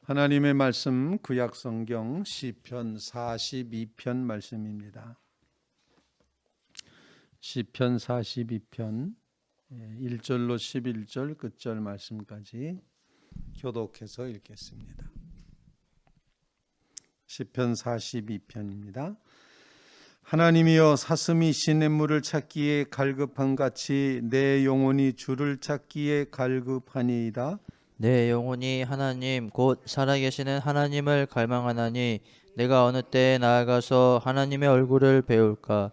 하나님의 말씀 구약성경 시편 42편 말씀입니다. 시편 42편 1절로 11절 끝절 말씀까지 교독해서 읽겠습니다. 시편 42편입니다. 하나님이여, 사슴이 시냇물을 찾기에 갈급한 같이 내 영혼이 주를 찾기에 갈급하니이다. 내 영혼이 하나님 곧 살아계시는 하나님을 갈망하나니 내가 어느 때에 나아가서 하나님의 얼굴을 배울까.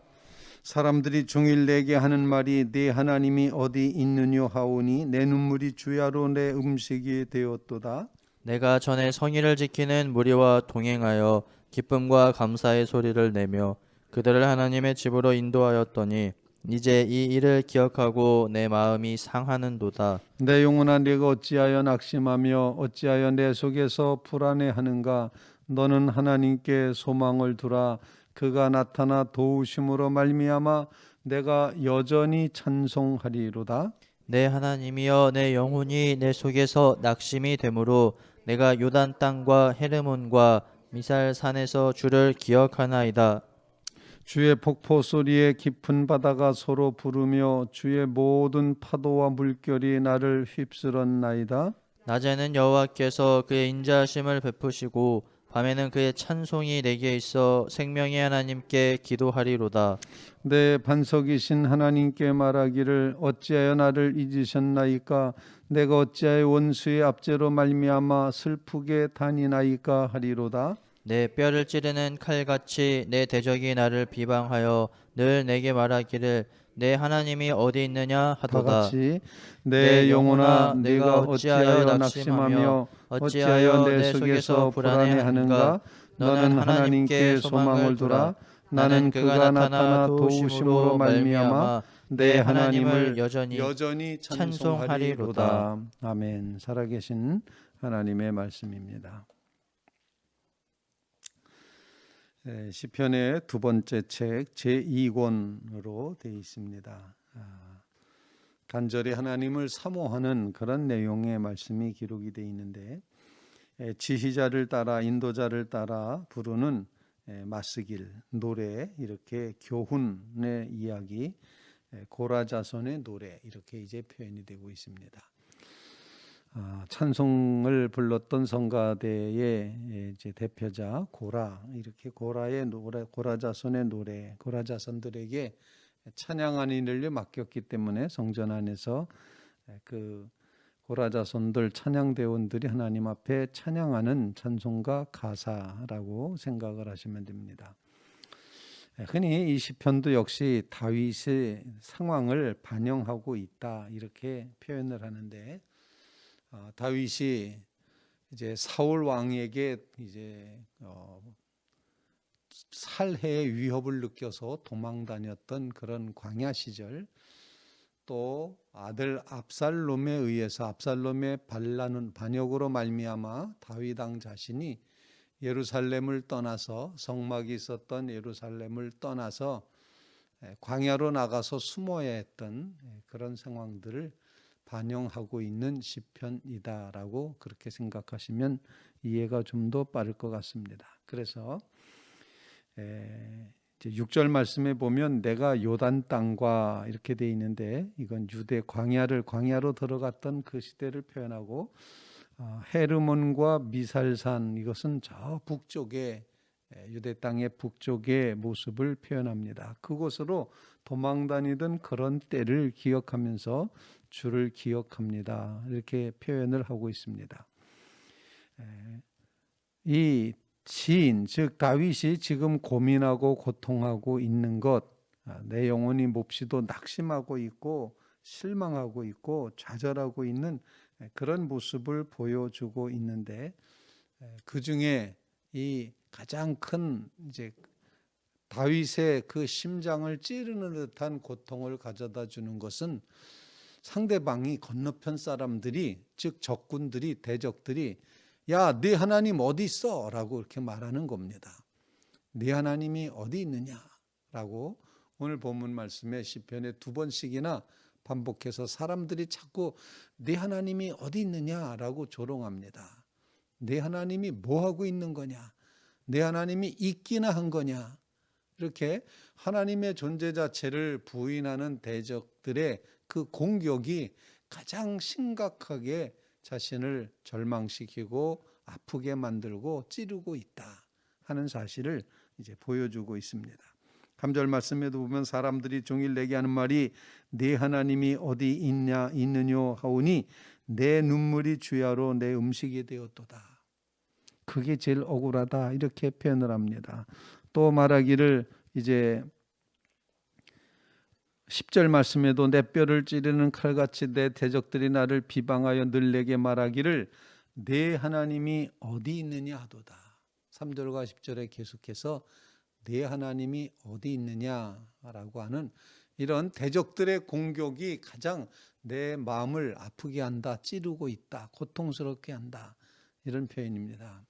사람들이 종일 내게 하는 말이 네 하나님이 어디 있느뇨 하오니 내 눈물이 주야로 내 음식이 되었도다. 내가 전에 성의를 지키는 무리와 동행하여 기쁨과 감사의 소리를 내며 그들을 하나님의 집으로 인도하였더니 이제 이 일을 기억하고 내 마음이 상하는도다. 내 영혼아, 네가 어찌하여 낙심하며 어찌하여 내 속에서 불안해하는가. 너는 하나님께 소망을 두라. 그가 나타나 도우심으로 말미암아 내가 여전히 찬송하리로다. 내 하나님이여, 내 영혼이 내 속에서 낙심이 되므로 내가 요단 땅과 헤르몬과 미살 산에서 주를 기억하나이다. 주의 폭포 소리에 깊은 바다가 서로 부르며 주의 모든 파도와 물결이 나를 휩쓸었나이다. 낮에는 여호와께서 그의 인자하심을 베푸시고 밤에는 그의 찬송이 내게 있어 생명의 하나님께 기도하리로다. 내 반석이신 하나님께 말하기를 어찌하여 나를 잊으셨나이까. 내가 어찌하여 원수의 압제로 말미암아 슬프게 다니나이까 하리로다. 내 뼈를 찌르는 칼같이 내 대적이 나를 비방하여 늘 내게 말하기를 내 하나님이 어디 있느냐 다 하도다. 같이 내 영혼아, 네가 어찌하여 낙심하며 어찌하여 내 속에서 불안해하는가. 너는 하나님께 소망을 두라. 나는 그가 나타나 도우심으로 말미암아 내 하나님을 여전히 찬송하리로다. 아멘. 살아계신 하나님의 말씀입니다. 시편의 두 번째 책 제2권으로 되어 있습니다. 간절히 하나님을 사모하는 그런 내용의 말씀이 기록이 되어 있는데, 지휘자를 따라 인도자를 따라 부르는 맞쓰길 노래, 이렇게 교훈의 이야기, 고라자손의 노래, 이렇게 이제 표현이 되고 있습니다. 찬송을 불렀던 성가대의 이제 대표자 고라, 이렇게 고라의 노래, 고라자손의 노래, 고라자손들에게 찬양하는 일을 맡겼기 때문에 성전 안에서 그 고라자손들 찬양대원들이 하나님 앞에 찬양하는 찬송가 가사라고 생각을 하시면 됩니다. 흔히 이 시편도 역시 다윗의 상황을 반영하고 있다, 이렇게 표현을 하는데, 다윗이 이제 사울 왕에게 이제 살해의 위협을 느껴서 도망 다녔던 그런 광야 시절, 또 아들 압살롬에 의해서 압살롬의 반역으로 말미암아 다윗 왕 자신이 예루살렘을 떠나서 성막이 있었던 예루살렘을 떠나서 광야로 나가서 숨어야 했던 그런 상황들을 반영하고 있는 시편이다라고 그렇게 생각하시면 이해가 좀 더 빠를 것 같습니다. 그래서 이제 6절 말씀에 보면 내가 요단 땅과 이렇게 돼 있는데, 이건 유대 광야로 들어갔던 그 시대를 표현하고, 헤르몬과 미살산, 이것은 저 북쪽에 유대 땅의 북쪽의 모습을 표현합니다. 그곳으로 도망 다니던 그런 때를 기억하면서 주를 기억합니다, 이렇게 표현을 하고 있습니다. 이 시인, 즉 다윗이 지금 고민하고 고통하고 있는 것, 내 영혼이 몹시도 낙심하고 있고 실망하고 있고 좌절하고 있는 그런 모습을 보여주고 있는데, 그 중에 이 가장 큰 이제 다윗의 그 심장을 찌르는 듯한 고통을 가져다 주는 것은 상대방이 건너편 사람들이, 즉 적군들이, 대적들이 야, 네 하나님 어디 있어? 라고 이렇게 말하는 겁니다. 네 하나님이 어디 있느냐? 라고 오늘 본문 말씀에 시편에 두 번씩이나 반복해서 사람들이 자꾸 네 하나님이 어디 있느냐라고 조롱합니다. 내 하나님이 뭐 하고 있는 거냐? 내 하나님이 있기나 한 거냐? 이렇게 하나님의 존재 자체를 부인하는 대적들의 그 공격이 가장 심각하게 자신을 절망시키고 아프게 만들고 찌르고 있다 하는 사실을 이제 보여주고 있습니다. 3절 말씀에도 보면 사람들이 종일 내게 하는 말이 네 하나님이 어디 있느냐 하오니 내 눈물이 주야로 내 음식이 되었도다. 그게 제일 억울하다 이렇게 표현을 합니다. 또 말하기를 이제 10절 말씀에도 내 뼈를 찌르는 칼같이 내 대적들이 나를 비방하여 늘 내게 말하기를 내 하나님이 어디 있느냐 하도다. 3절과 10절에 계속해서 내 하나님이 어디 있느냐라고 하는 이런 대적들의 공격이 가장 내 마음을 아프게 한다, 찌르고 있다, 고통스럽게 한다 이런 표현입니다.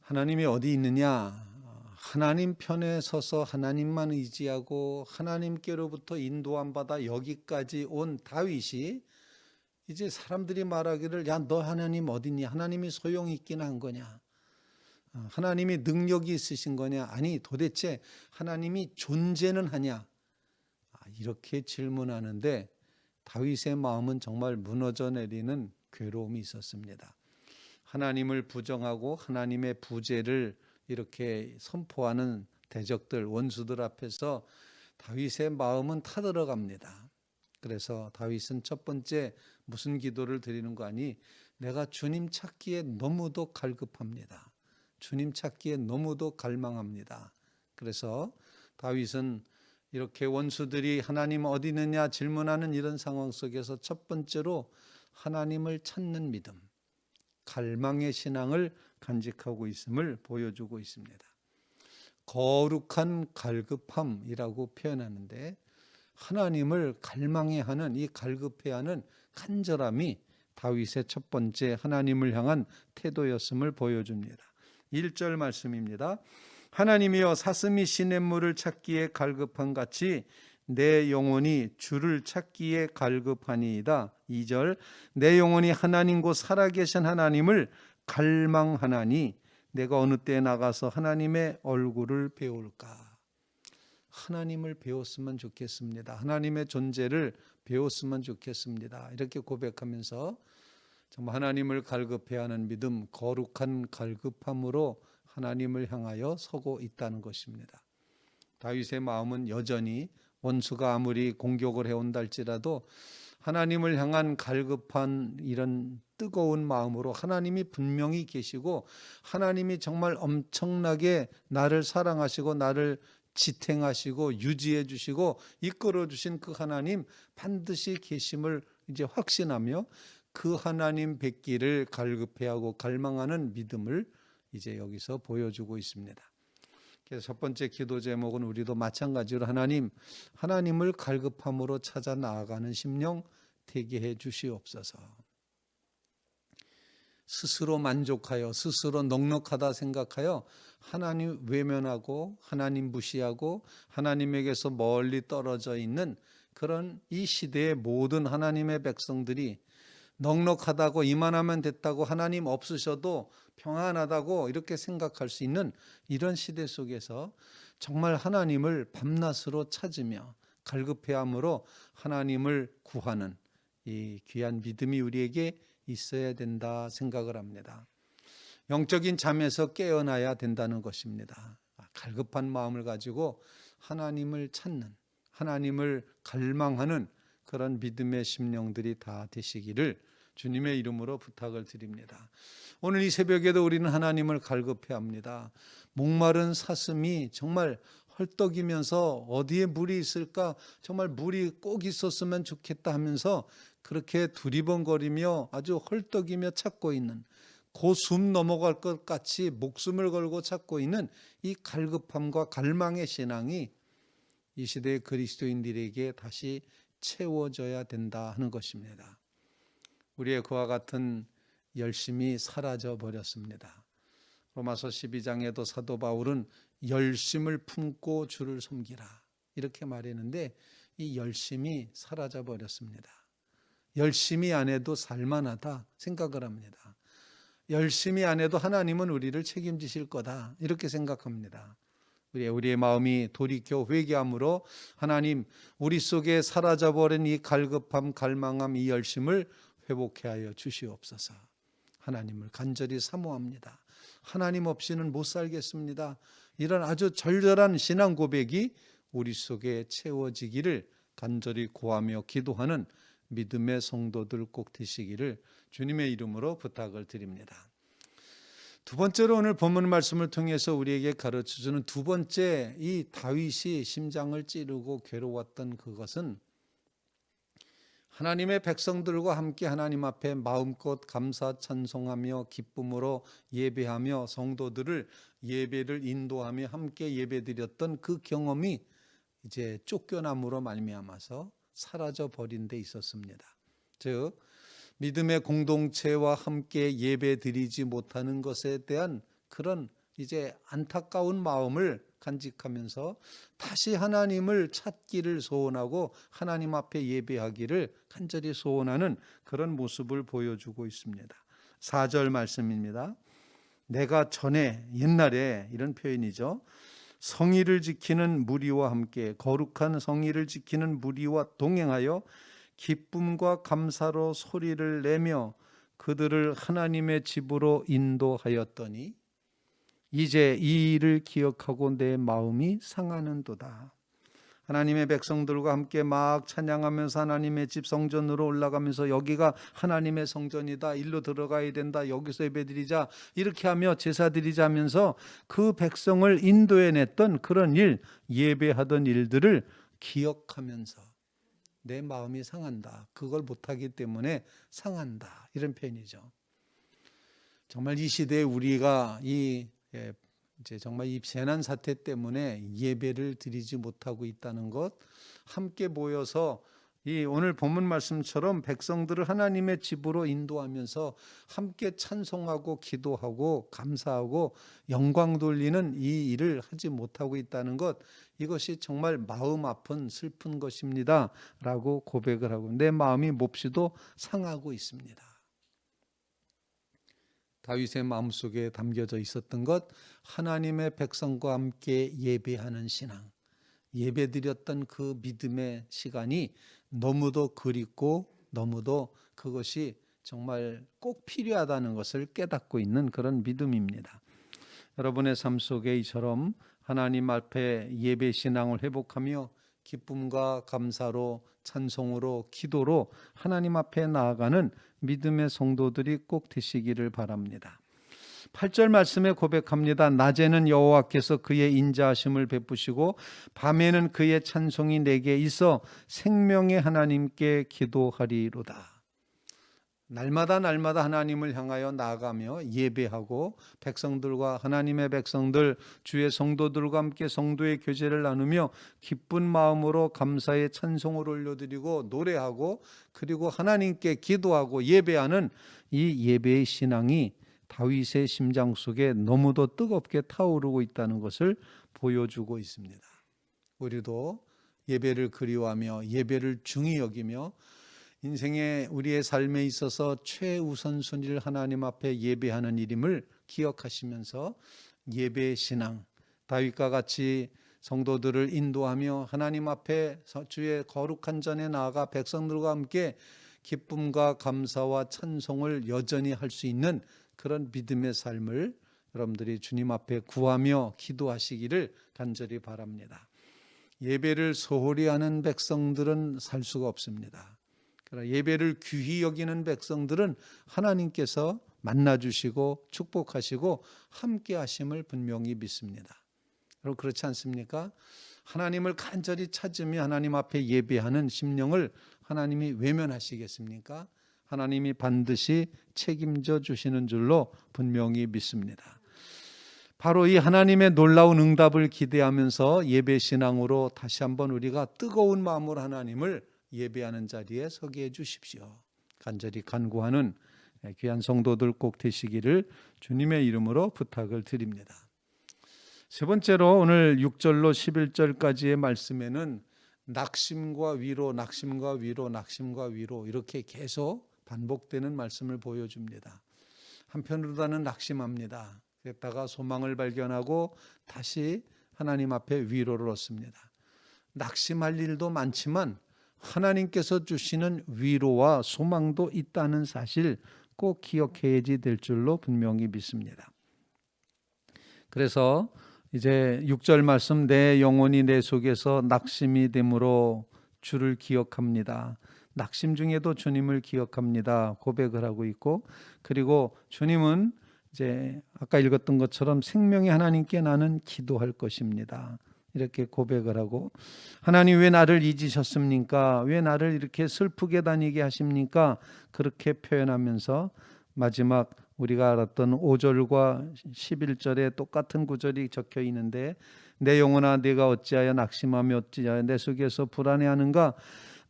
하나님이 어디 있느냐? 하나님 편에 서서 하나님만 의지하고 하나님께로부터 인도함 받아 여기까지 온 다윗이 이제 사람들이 말하기를 야, 너 하나님 어디니? 하나님이 소용이 있긴 한 거냐? 하나님이 능력이 있으신 거냐? 아니 도대체 하나님이 존재는 하냐? 이렇게 질문하는데 다윗의 마음은 정말 무너져 내리는 괴로움이 있었습니다. 하나님을 부정하고 하나님의 부재를 이렇게 선포하는 대적들, 원수들 앞에서 다윗의 마음은 타들어갑니다. 그래서 다윗은 첫 번째 무슨 기도를 드리는 거 아니? 내가 주님 찾기에 너무도 갈급합니다. 주님 찾기에 너무도 갈망합니다. 그래서 다윗은 이렇게 원수들이 하나님 어디 있느냐 질문하는 이런 상황 속에서 첫 번째로 하나님을 찾는 믿음, 갈망의 신앙을 간직하고 있음을 보여주고 있습니다. 거룩한 갈급함이라고 표현하는데 하나님을 갈망해 하는 이 갈급해 하는 간절함이 다윗의 첫 번째 하나님을 향한 태도였음을 보여줍니다. 1절 말씀입니다. 하나님이여 사슴이 시냇물을 찾기에 갈급한 같이 내 영혼이 주를 찾기에 갈급하니이다. 2절 내 영혼이 하나님 곧 살아계신 하나님을 갈망하나니 내가 어느 때에 나가서 하나님의 얼굴을 배울까. 하나님을 배웠으면 좋겠습니다. 하나님의 존재를 배웠으면 좋겠습니다. 이렇게 고백하면서 정말 하나님을 갈급해하는 믿음, 거룩한 갈급함으로 하나님을 향하여 서고 있다는 것입니다. 다윗의 마음은 여전히 원수가 아무리 공격을 해온다 할지라도 하나님을 향한 갈급한 이런 뜨거운 마음으로 하나님이 분명히 계시고 하나님이 정말 엄청나게 나를 사랑하시고 나를 지탱하시고 유지해 주시고 이끌어 주신 그 하나님 반드시 계심을 이제 확신하며 그 하나님 뵙기를 갈급해하고 갈망하는 믿음을 이제 여기서 보여주고 있습니다. 그래서 첫 번째 기도 제목은 우리도 마찬가지로 하나님을 갈급함으로 찾아 나아가는 심령 되게 해 주시옵소서. 스스로 만족하여 스스로 넉넉하다 생각하여 하나님 외면하고 하나님 무시하고 하나님에게서 멀리 떨어져 있는 그런 이 시대의 모든 하나님의 백성들이 넉넉하다고 이만하면 됐다고 하나님 없으셔도 평안하다고 이렇게 생각할 수 있는 이런 시대 속에서 정말 하나님을 밤낮으로 찾으며 갈급해함으로 하나님을 구하는 이 귀한 믿음이 우리에게 있어야 된다 생각을 합니다. 영적인 잠에서 깨어나야 된다는 것입니다. 갈급한 마음을 가지고 하나님을 찾는, 하나님을 갈망하는 그런 믿음의 심령들이 다 되시기를 주님의 이름으로 부탁을 드립니다. 오늘 이 새벽에도 우리는 하나님을 갈급해합니다. 목마른 사슴이 정말 헐떡이면서 어디에 물이 있을까? 정말 물이 꼭 있었으면 좋겠다 하면서 그렇게 두리번거리며 아주 헐떡이며 찾고 있는, 그 숨 넘어갈 것 같이 목숨을 걸고 찾고 있는 이 갈급함과 갈망의 신앙이 이 시대의 그리스도인들에게 다시 채워져야 된다 하는 것입니다. 우리의 그와 같은 열심이 사라져 버렸습니다. 로마서 12장에도 사도 바울은 열심을 품고 주를 섬기라 이렇게 말했는데 이 열심이 사라져 버렸습니다. 열심히 안 해도 살만하다 생각을 합니다. 열심히 안 해도 하나님은 우리를 책임지실 거다, 이렇게 생각합니다. 우리의 마음이 돌이켜 회개함으로 하나님, 우리 속에 사라져버린 이 갈급함, 갈망함, 이 열심을 회복해 하여 주시옵소서. 하나님을 간절히 사모합니다. 하나님 없이는 못 살겠습니다. 이런 아주 절절한 신앙 고백이 우리 속에 채워지기를 간절히 구하며 기도하는 믿음의 성도들 꼭 되시기를 주님의 이름으로 부탁을 드립니다. 두 번째로 오늘 본문 말씀을 통해서 우리에게 가르쳐주는 두 번째, 이 다윗이 심장을 찌르고 괴로웠던 그것은 하나님의 백성들과 함께 하나님 앞에 마음껏 감사 찬송하며 기쁨으로 예배하며 성도들을 예배를 인도하며 함께 예배드렸던 그 경험이 이제 쫓겨남으로 말미암아서 사라져 버린 데 있었습니다. 즉 믿음의 공동체와 함께 예배드리지 못하는 것에 대한 그런 이제 안타까운 마음을 간직하면서 다시 하나님을 찾기를 소원하고 하나님 앞에 예배하기를 간절히 소원하는 그런 모습을 보여주고 있습니다. 4절 말씀입니다. 내가 전에, 옛날에, 이런 표현이죠. 성의를 지키는 무리와 함께, 거룩한 성의를 지키는 무리와 동행하여 기쁨과 감사로 소리를 내며 그들을 하나님의 집으로 인도하였더니 이제 이 일을 기억하고 내 마음이 상하는도다. 하나님의 백성들과 함께 막 찬양하면서 하나님의 집 성전으로 올라가면서 여기가 하나님의 성전이다, 일로 들어가야 된다, 여기서 예배드리자, 이렇게 하며 제사 드리자면서 그 백성을 인도해냈던 그런 일, 예배하던 일들을 기억하면서 내 마음이 상한다, 그걸 못하기 때문에 상한다, 이런 표현이죠. 정말 이 시대에 우리가 이제 정말 이 재난 사태 때문에 예배를 드리지 못하고 있다는 것, 함께 모여서 이 오늘 본문 말씀처럼 백성들을 하나님의 집으로 인도하면서 함께 찬송하고 기도하고 감사하고 영광 돌리는 이 일을 하지 못하고 있다는 것, 이것이 정말 마음 아픈 슬픈 것입니다 라고 고백을 하고, 내 마음이 몹시도 상하고 있습니다. 다윗의 마음속에 담겨져 있었던 것, 하나님의 백성과 함께 예배하는 신앙, 예배드렸던 그 믿음의 시간이 너무도 그립고 너무도 그것이 정말 꼭 필요하다는 것을 깨닫고 있는 그런 믿음입니다. 여러분의 삶 속에 이처럼 하나님 앞에 예배 신앙을 회복하며 기쁨과 감사로, 찬송으로, 기도로 하나님 앞에 나아가는 믿음의 성도들이 꼭 되시기를 바랍니다. 8절 말씀에 고백합니다. 낮에는 여호와께서 그의 인자하심을 베푸시고 밤에는 그의 찬송이 내게 있어 생명의 하나님께 기도하리로다. 날마다 하나님을 향하여 나아가며 예배하고 백성들과, 하나님의 백성들, 주의 성도들과 함께 성도의 교제를 나누며 기쁜 마음으로 감사의 찬송을 올려드리고 노래하고, 그리고 하나님께 기도하고 예배하는 이 예배의 신앙이 다윗의 심장 속에 너무도 뜨겁게 타오르고 있다는 것을 보여주고 있습니다. 우리도 예배를 그리워하며 예배를 중히 여기며 인생의 우리의 삶에 있어서 최우선순위를 하나님 앞에 예배하는 일임을 기억하시면서 예배의 신앙, 다윗과 같이 성도들을 인도하며 하나님 앞에 주의 거룩한 전에 나아가 백성들과 함께 기쁨과 감사와 찬송을 여전히 할 수 있는 그런 믿음의 삶을 여러분들이 주님 앞에 구하며 기도하시기를 간절히 바랍니다. 예배를 소홀히 하는 백성들은 살 수가 없습니다. 그러나 예배를 귀히 여기는 백성들은 하나님께서 만나주시고 축복하시고 함께 하심을 분명히 믿습니다. 여러분 그렇지 않습니까? 하나님을 간절히 찾으며 하나님 앞에 예배하는 심령을 하나님이 외면하시겠습니까? 하나님이 반드시 책임져 주시는 줄로 분명히 믿습니다. 바로 이 하나님의 놀라운 응답을 기대하면서 예배 신앙으로 다시 한번 우리가 뜨거운 마음으로 하나님을 예배하는 자리에 서게 해 주십시오. 간절히 간구하는 귀한 성도들 꼭 되시기를 주님의 이름으로 부탁을 드립니다. 세 번째로 오늘 6절로 11절까지의 말씀에는 낙심과 위로, 낙심과 위로, 낙심과 위로 이렇게 계속 반복되는 말씀을 보여줍니다. 한편으로는 낙심합니다. 그랬다가 소망을 발견하고 다시 하나님 앞에 위로를 얻습니다. 낙심할 일도 많지만 하나님께서 주시는 위로와 소망도 있다는 사실 꼭 기억해야지 될 줄로 분명히 믿습니다. 그래서 이제 6절 말씀, 내 영혼이 내 속에서 낙심이 되므로 주를 기억합니다. 낙심 중에도 주님을 기억합니다. 고백을 하고 있고, 그리고 주님은 이제 아까 읽었던 것처럼 생명의 하나님께 나는 기도할 것입니다. 이렇게 고백을 하고, 하나님 왜 나를 잊으셨습니까? 왜 나를 이렇게 슬프게 다니게 하십니까? 그렇게 표현하면서 마지막 우리가 알았던 5절과 11절에 똑같은 구절이 적혀 있는데, 내 영혼아 네가 어찌하여 낙심하며 어찌하여 내 속에서 불안해하는가?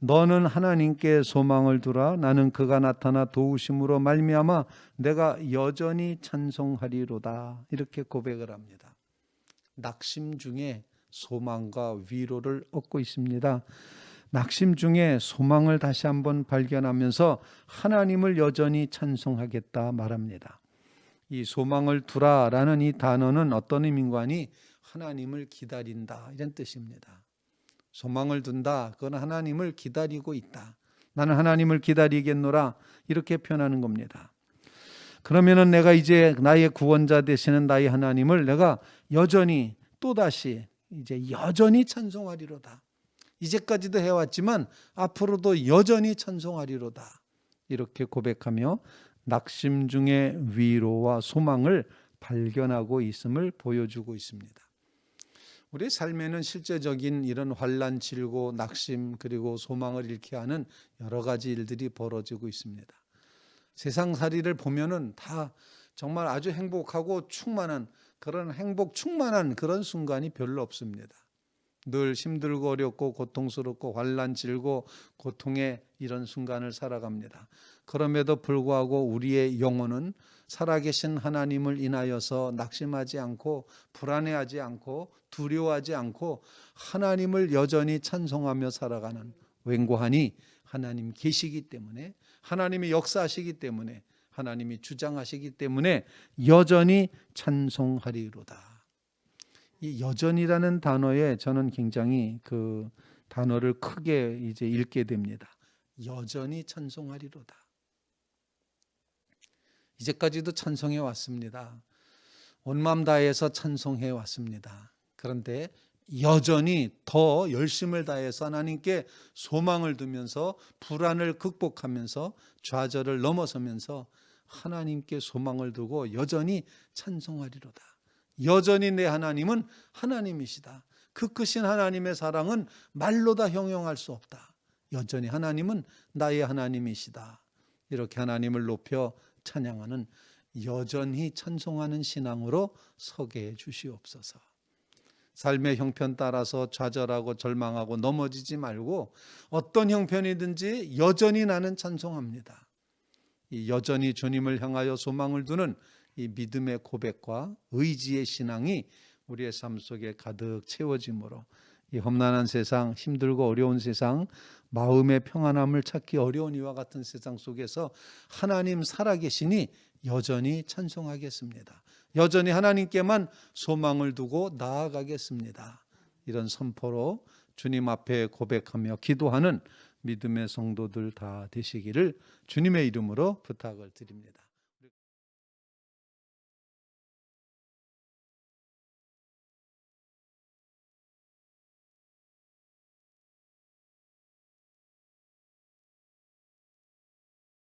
너는 하나님께 소망을 두라. 나는 그가 나타나 도우심으로 말미암아 내가 여전히 찬송하리로다. 이렇게 고백을 합니다. 낙심 중에 소망과 위로를 얻고 있습니다. 낙심 중에 소망을 다시 한번 발견하면서 하나님을 여전히 찬송하겠다 말합니다. 이 소망을 두라라는 이 단어는 어떤 의미인가 하니 하나님을 기다린다 이런 뜻입니다. 소망을 둔다, 그건 하나님을 기다리고 있다. 나는 하나님을 기다리겠노라 이렇게 표현하는 겁니다. 그러면은 내가 이제 나의 구원자 되시는 나의 하나님을 내가 여전히 또다시 이제 여전히 찬송하리로다. 이제까지도 해왔지만 앞으로도 여전히 찬송하리로다. 이렇게 고백하며 낙심 중에 위로와 소망을 발견하고 있음을 보여주고 있습니다. 우리 삶에는 실제적인 이런 환난, 질고, 낙심 그리고 소망을 잃게 하는 여러 가지 일들이 벌어지고 있습니다. 세상살이를 보면은 다 정말 아주 행복하고 충만한 그런 행복 충만한 그런 순간이 별로 없습니다. 늘 힘들고 어렵고 고통스럽고 환난, 질고, 고통의 이런 순간을 살아갑니다. 그럼에도 불구하고 우리의 영혼은 살아계신 하나님을 인하여서 낙심하지 않고 불안해하지 않고 두려워하지 않고 하나님을 여전히 찬송하며 살아가는, 웬고하니 하나님 계시기 때문에, 하나님이 역사하시기 때문에, 하나님이 주장하시기 때문에 여전히 찬송하리로다. 이 여전이라는 단어에 저는 굉장히 그 단어를 크게 이제 읽게 됩니다. 여전히 찬송하리로다. 이제까지도 찬송해 왔습니다. 온 마음 다해서 찬송해 왔습니다. 그런데 여전히 더 열심을 다해서 하나님께 소망을 두면서 불안을 극복하면서 좌절을 넘어서면서 하나님께 소망을 두고 여전히 찬송하리로다. 여전히 내 하나님은 하나님이시다. 그 크신 하나님의 사랑은 말로 다 형용할 수 없다. 여전히 하나님은 나의 하나님이시다. 이렇게 하나님을 높여 찬양하는, 여전히 찬송하는 신앙으로 서게 해 주시옵소서. 삶의 형편 따라서 좌절하고 절망하고 넘어지지 말고 어떤 형편이든지 여전히 나는 찬송합니다. 이 여전히 주님을 향하여 소망을 두는 이 믿음의 고백과 의지의 신앙이 우리의 삶 속에 가득 채워짐으로 이 험난한 세상, 힘들고 어려운 세상, 마음의 평안함을 찾기 어려운 이와 같은 세상 속에서 하나님 살아계시니 여전히 찬송하겠습니다. 여전히 하나님께만 소망을 두고 나아가겠습니다. 이런 선포로 주님 앞에 고백하며 기도하는 믿음의 성도들 다 되시기를 주님의 이름으로 부탁을 드립니다.